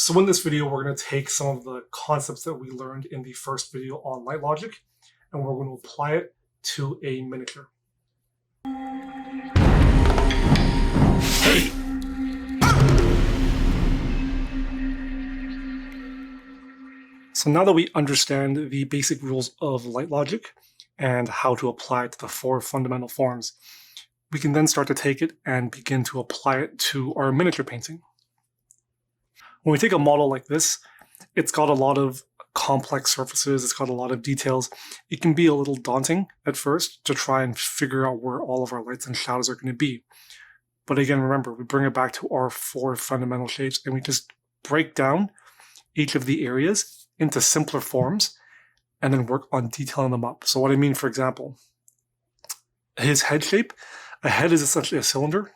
So in this video, we're going to take some of the concepts that we learned in the first video on light logic, and we're going to apply it to a miniature. So now that we understand the basic rules of light logic and how to apply it to the four fundamental forms, we can then start to take it and begin to apply it to our miniature painting. When we take a model like this, it's got a lot of complex surfaces, it's got a lot of details. It can be a little daunting at first to try and figure out where all of our lights and shadows are going to be. But again, remember, we bring it back to our four fundamental shapes and we just break down each of the areas into simpler forms and then work on detailing them up. So what I mean, for example, his head shape, a head is essentially a cylinder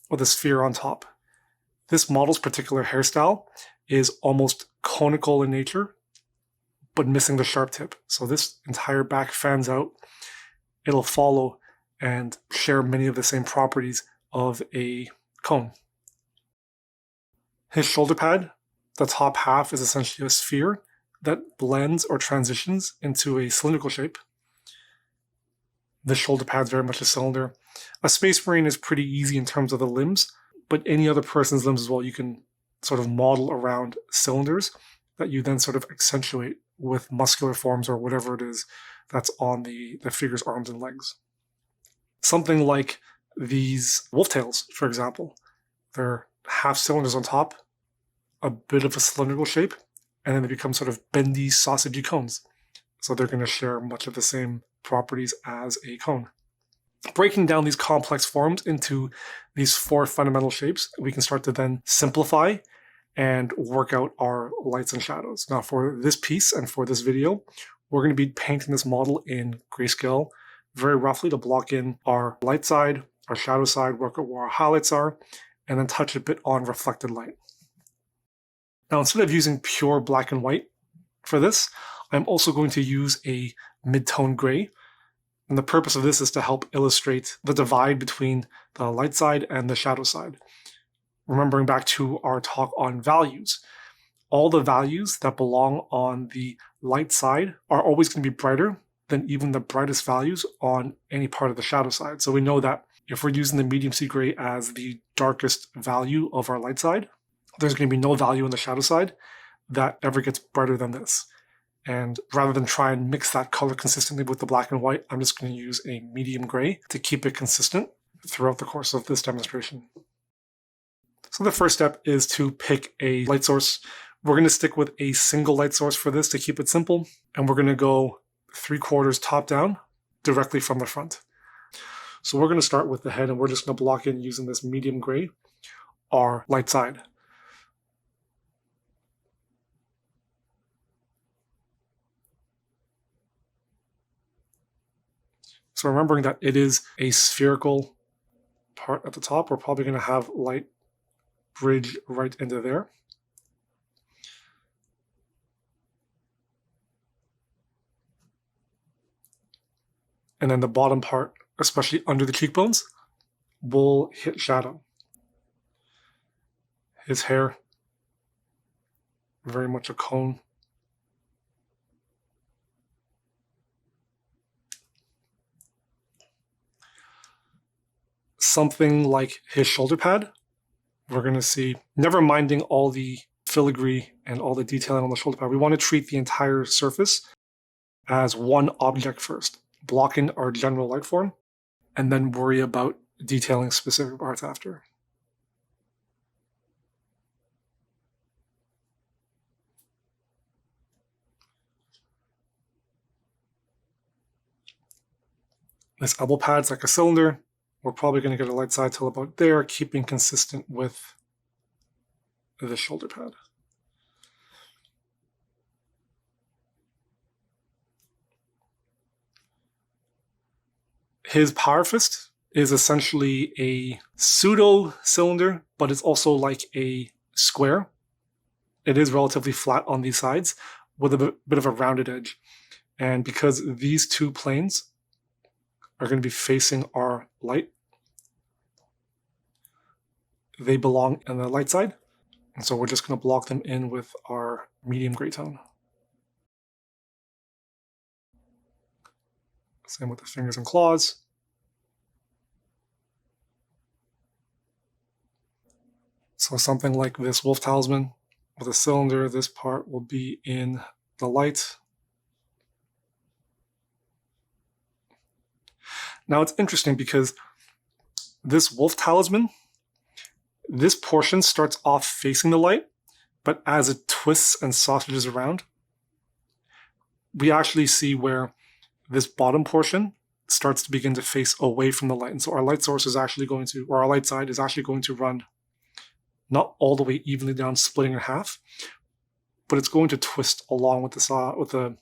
with a sphere on top. This model's particular hairstyle is almost conical in nature, but missing the sharp tip. So this entire back fans out. It'll follow and share many of the same properties of a cone. His shoulder pad, the top half is essentially a sphere that blends or transitions into a cylindrical shape. The shoulder pad is very much a cylinder. A Space Marine is pretty easy in terms of the limbs, but any other person's limbs as well, you can sort of model around cylinders that you then sort of accentuate with muscular forms or whatever it is that's on the figure's arms and legs. Something like these wolf tails, for example. They're half cylinders on top, a bit of a cylindrical shape, and then they become sort of bendy, sausagey cones. So they're going to share much of the same properties as a cone. Breaking down these complex forms into these four fundamental shapes, we can start to then simplify and work out our lights and shadows. Now for this piece and for this video, we're going to be painting this model in grayscale very roughly to block in our light side, our shadow side, work out where our highlights are, and then touch a bit on reflected light. Now instead of using pure black and white for this, I'm also going to use a mid-tone gray. And the purpose of this is to help illustrate the divide between the light side and the shadow side. Remembering back to our talk on values, all the values that belong on the light side are always going to be brighter than even the brightest values on any part of the shadow side. So we know that if we're using the medium sea gray as the darkest value of our light side, there's going to be no value on the shadow side that ever gets brighter than this. And rather than try and mix that color consistently with the black and white, I'm just going to use a medium gray to keep it consistent throughout the course of this demonstration. So the first step is to pick a light source. We're going to stick with a single light source for this to keep it simple. And we're going to go 3/4 top down directly from the front. So we're going to start with the head and we're just going to block in using this medium gray, our light side. So remembering that it is a spherical part at the top, we're probably going to have light bridge right into there. And then the bottom part, especially under the cheekbones, will hit shadow. His hair, very much a cone. Something like his shoulder pad, we're going to see, never minding all the filigree and all the detailing on the shoulder pad, we want to treat the entire surface as one object first, block in our general light form, and then worry about detailing specific parts after. This elbow pad's like a cylinder. We're probably going to get a light side till about there, keeping consistent with the shoulder pad. His power fist is essentially a pseudo cylinder, but it's also like a square. It is relatively flat on these sides with a bit of a rounded edge. And because these two planes are going to be facing our light, they belong on the light side, And so we're just going to block them in with our medium gray tone. Same with the fingers and claws. So something like this wolf talisman with a cylinder, this part will be in the light. Now it's interesting because this wolf talisman, this portion starts off facing the light, but as it twists and sausages around, we actually see where this bottom portion starts to begin to face away from the light. And so our light source is actually going to, or our light side is actually going to run not all the way evenly down, splitting in half, but it's going to twist along with the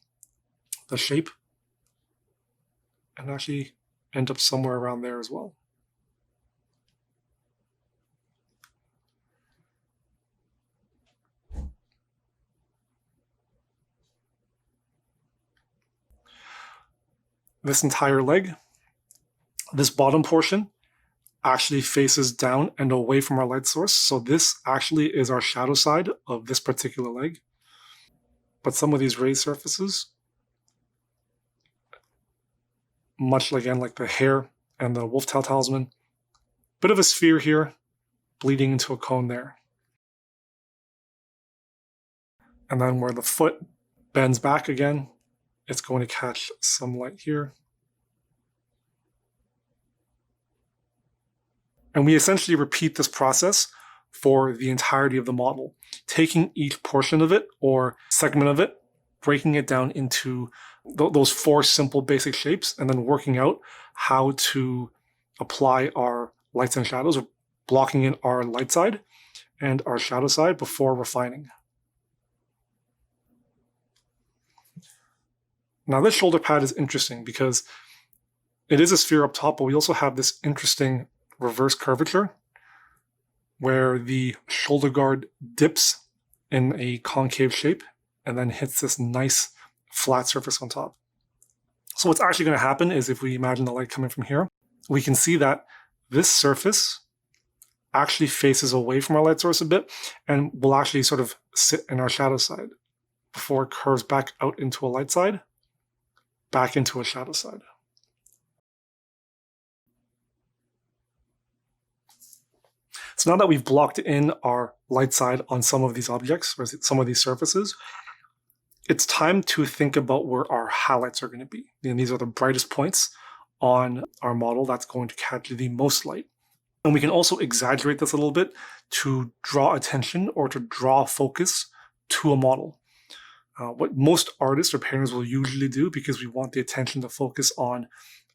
shape and actually end up somewhere around there as well. This entire leg, this bottom portion actually faces down and away from our light source. So this actually is our shadow side of this particular leg. But some of these raised surfaces, much again like the hair and the wolf tail talisman, bit of a sphere here, bleeding into a cone there. And then where the foot bends back again, it's going to catch some light here. And we essentially repeat this process for the entirety of the model, taking each portion of it or segment of it, breaking it down into those four simple basic shapes, and then working out how to apply our lights and shadows, blocking in our light side and our shadow side before refining. Now this shoulder pad is interesting because it is a sphere up top, but we also have this interesting reverse curvature where the shoulder guard dips in a concave shape and then hits this nice flat surface on top. So what's actually going to happen is if we imagine the light coming from here, we can see that this surface actually faces away from our light source a bit and will actually sort of sit in our shadow side before it curves back out into a light side, back into a shadow side. So now that we've blocked in our light side on some of these objects, or some of these surfaces, it's time to think about where our highlights are going to be. And these are the brightest points on our model that's going to catch the most light. And we can also exaggerate this a little bit to draw attention or to draw focus to a model. What most artists or painters will usually do, because we want the attention to focus on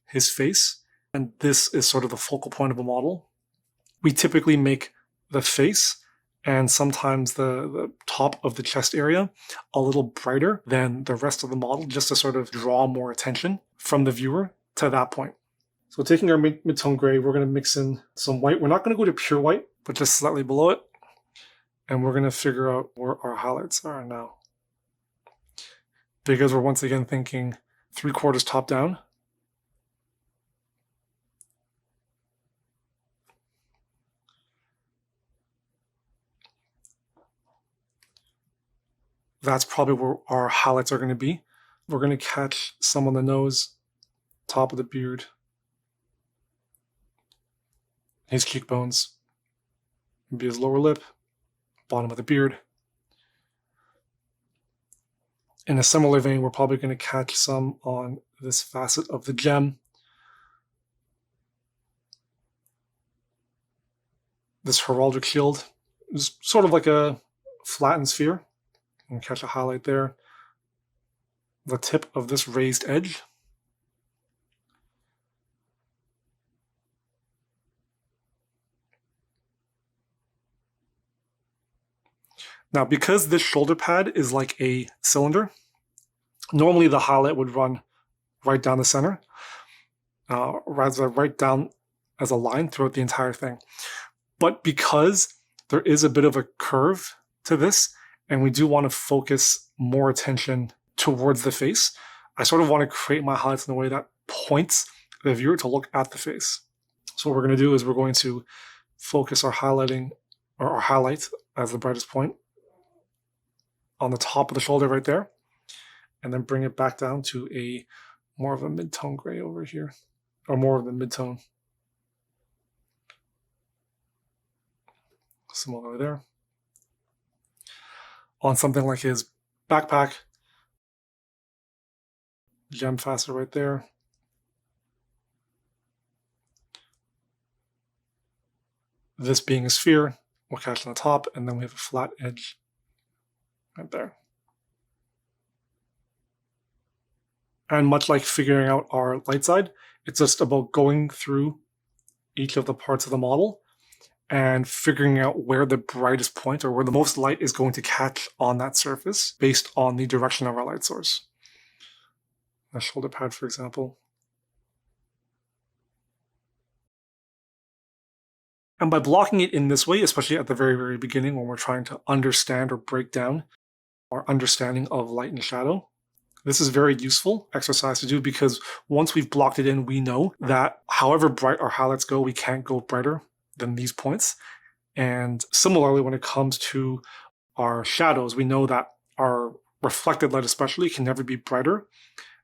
his face, and this is sort of the focal point of a model, we typically make the face and sometimes the top of the chest area a little brighter than the rest of the model, just to sort of draw more attention from the viewer to that point. So taking our mid-tone gray, we're going to mix in some white. We're not going to go to pure white, but just slightly below it. And we're going to figure out where our highlights are now. Because we're once again thinking 3/4 top down. That's probably where our highlights are going to be. We're going to catch some on the nose, top of the beard, his cheekbones, maybe his lower lip, bottom of the beard. In a similar vein, we're probably going to catch some on this facet of the gem, this heraldic shield is sort of like a flattened sphere. And catch a highlight there. The tip of this raised edge. Now, because this shoulder pad is like a cylinder, normally the highlight would run right down the center, rather right down as a line throughout the entire thing. But because there is a bit of a curve to this, and we do want to focus more attention towards the face, I sort of want to create my highlights in a way that points the viewer to look at the face. So what we're going to do is we're going to focus our highlighting or our highlight as the brightest point on the top of the shoulder right there, and then bring it back down to a more of a mid-tone gray over here, or more of the mid-tone. Similar there. On something like his backpack, gem facet right there. This being a sphere, we'll catch on the top, and then we have a flat edge right there. And much like figuring out our light side, it's just about going through each of the parts of the model and figuring out where the brightest point or where the most light is going to catch on that surface based on the direction of our light source. A shoulder pad, for example. And by blocking it in this way, especially at the very, very beginning when we're trying to understand or break down our understanding of light and shadow, this is very useful exercise to do, because once we've blocked it in, we know that however bright our highlights go, we can't go brighter than these points. And similarly, when it comes to our shadows, we know that our reflected light especially can never be brighter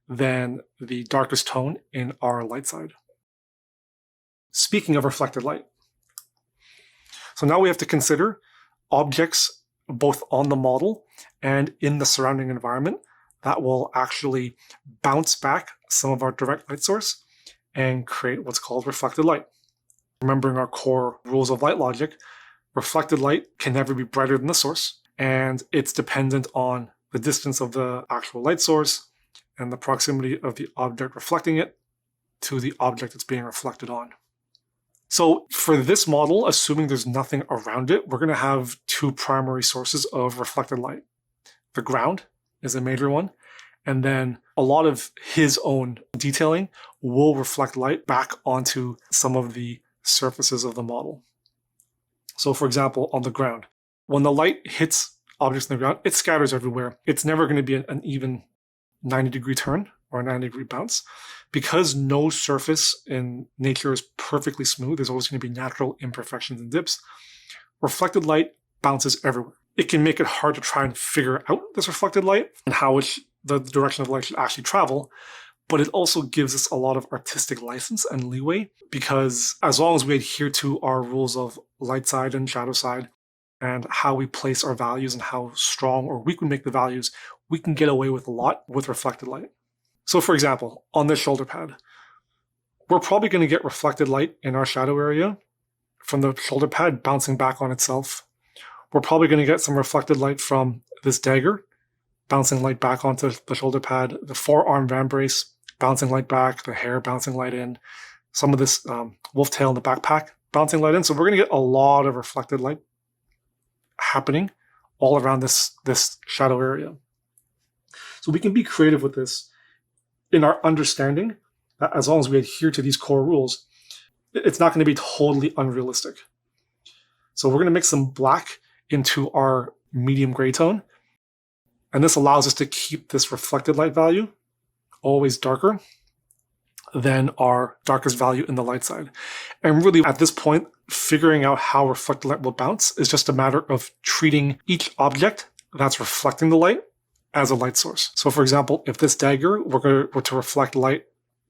than the darkest tone in our light side. Speaking of reflected light, so now we have to consider objects both on the model and in the surrounding environment that will actually bounce back some of our direct light source and create what's called reflected light. Remembering our core rules of light logic, reflected light can never be brighter than the source, and it's dependent on the distance of the actual light source and the proximity of the object reflecting it to the object it's being reflected on. So for this model, assuming there's nothing around it, we're going to have two primary sources of reflected light. The ground is a major one, and then a lot of his own detailing will reflect light back onto some of the surfaces of the model. So for example, on the ground, when the light hits objects on the ground, it scatters everywhere. It's never going to be an even 90-degree turn or a 90-degree bounce. Because no surface in nature is perfectly smooth, there's always going to be natural imperfections and dips. Reflected light bounces everywhere. It can make it hard to try and figure out this reflected light and how the direction of light should actually travel, but it also gives us a lot of artistic license and leeway, because as long as we adhere to our rules of light side and shadow side and how we place our values and how strong or weak we make the values, we can get away with a lot with reflected light. So for example, on this shoulder pad, we're probably going to get reflected light in our shadow area from the shoulder pad bouncing back on itself. We're probably going to get some reflected light from this dagger, bouncing light back onto the shoulder pad, the forearm vambrace, bouncing light back, the hair bouncing light in, some of this wolf tail in the backpack bouncing light in. So we're going to get a lot of reflected light happening all around this shadow area. So we can be creative with this in our understanding that as long as we adhere to these core rules, it's not going to be totally unrealistic. So we're going to mix some black into our medium gray tone. And this allows us to keep this reflected light value always darker than our darkest value in the light side. And really at this point, figuring out how reflected light will bounce is just a matter of treating each object that's reflecting the light as a light source. So for example, if this dagger were to reflect light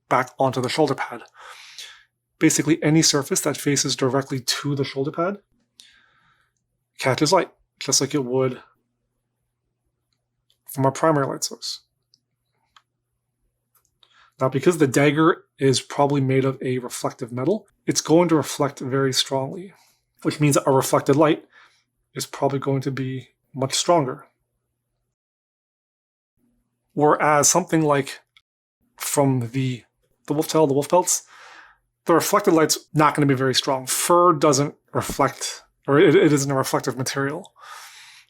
back onto the shoulder pad, basically any surface that faces directly to the shoulder pad catches light, just like it would from our primary light source. Now, because the dagger is probably made of a reflective metal, it's going to reflect very strongly, which means that our reflected light is probably going to be much stronger. Whereas something like from the wolf tail, the wolf pelts, the reflected light's not going to be very strong. Fur doesn't reflect, or it isn't a reflective material.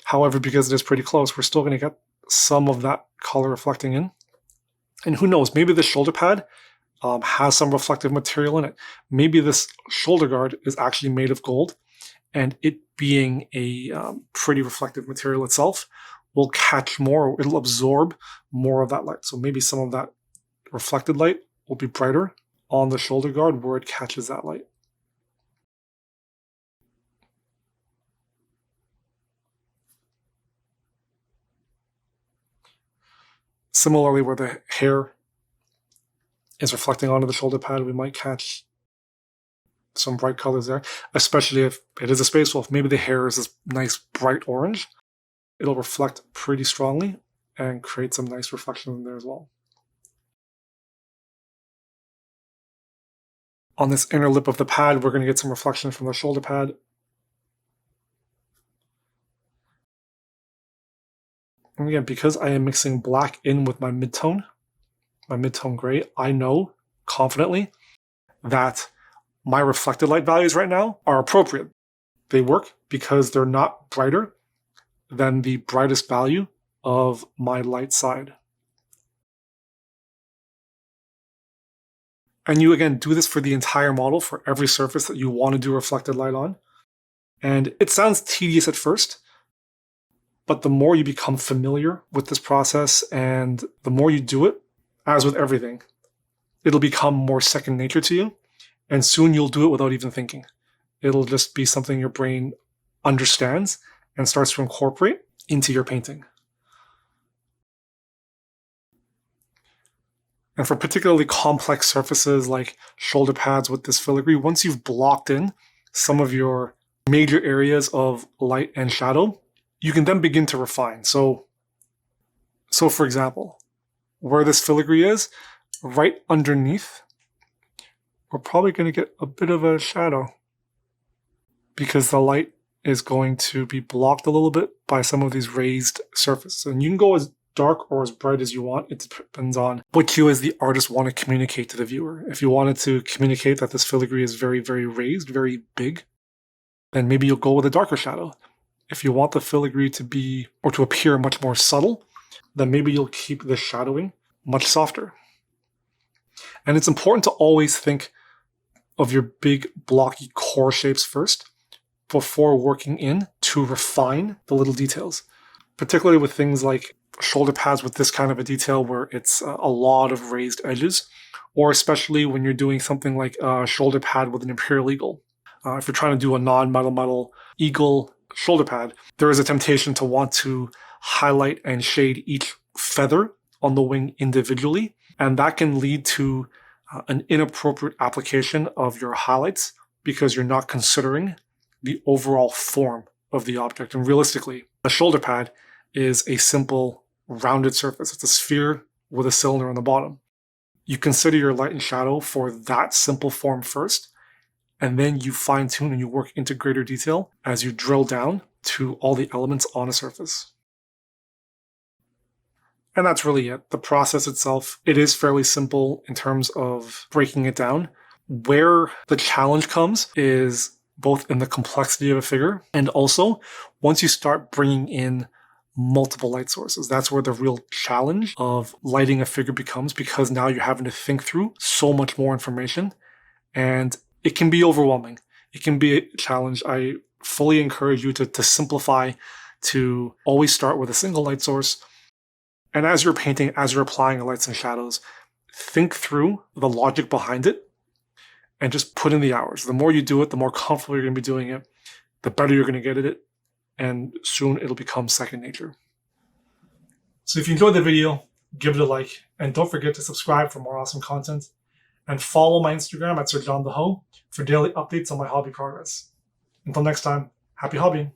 However, because it is pretty close, we're still going to get some of that color reflecting in. And who knows, maybe the shoulder pad has some reflective material in it. Maybe this shoulder guard is actually made of gold, and it being a pretty reflective material itself will catch more, or it'll absorb more of that light. So maybe some of that reflected light will be brighter on the shoulder guard where it catches that light. Similarly, where the hair is reflecting onto the shoulder pad, we might catch some bright colors there, especially if it is a space wolf. Maybe the hair is this nice bright orange. It'll reflect pretty strongly and create some nice reflection in there as well. On this inner lip of the pad, we're going to get some reflection from the shoulder pad. And again, because I am mixing black in with my mid-tone gray, I know confidently that my reflected light values right now are appropriate. They work because they're not brighter than the brightest value of my light side. And you, again, do this for the entire model, for every surface that you want to do reflected light on. And it sounds tedious at first, but the more you become familiar with this process and the more you do it, as with everything, it'll become more second nature to you. And soon you'll do it without even thinking. It'll just be something your brain understands and starts to incorporate into your painting. And for particularly complex surfaces like shoulder pads with this filigree, once you've blocked in some of your major areas of light and shadow, you can then begin to refine. So for example, where this filigree is, right underneath, we're probably going to get a bit of a shadow because the light is going to be blocked a little bit by some of these raised surfaces. And you can go as dark or as bright as you want. It depends on what you as the artist want to communicate to the viewer. If you wanted to communicate that this filigree is very, very raised, very big, then maybe you'll go with a darker shadow. If you want the filigree to be, or to appear much more subtle, then maybe you'll keep the shadowing much softer. And it's important to always think of your big blocky core shapes first before working in to refine the little details, particularly with things like shoulder pads with this kind of a detail where it's a lot of raised edges, or especially when you're doing something like a shoulder pad with an imperial eagle. If you're trying to do a non-metal eagle shoulder pad, there is a temptation to want to highlight and shade each feather on the wing individually, and that can lead to an inappropriate application of your highlights because you're not considering the overall form of the object. And realistically, a shoulder pad is a simple rounded surface. It's a sphere with a cylinder on the bottom. You consider your light and shadow for that simple form first, and then you fine tune and you work into greater detail as you drill down to all the elements on a surface. And that's really it. The process itself, it is fairly simple in terms of breaking it down. Where the challenge comes is both in the complexity of a figure and also once you start bringing in multiple light sources. That's where the real challenge of lighting a figure becomes, because now you're having to think through so much more information and it can be overwhelming. It can be a challenge. I fully encourage you to simplify, to always start with a single light source. And as you're painting, as you're applying the lights and shadows, think through the logic behind it and just put in the hours. The more you do it, the more comfortable you're going to be doing it, the better you're going to get at it, and soon it'll become second nature. So if you enjoyed the video, give it a like, and don't forget to subscribe for more awesome content, and follow my Instagram at SirJohnTheHo for daily updates on my hobby progress. Until next time, happy hobbying!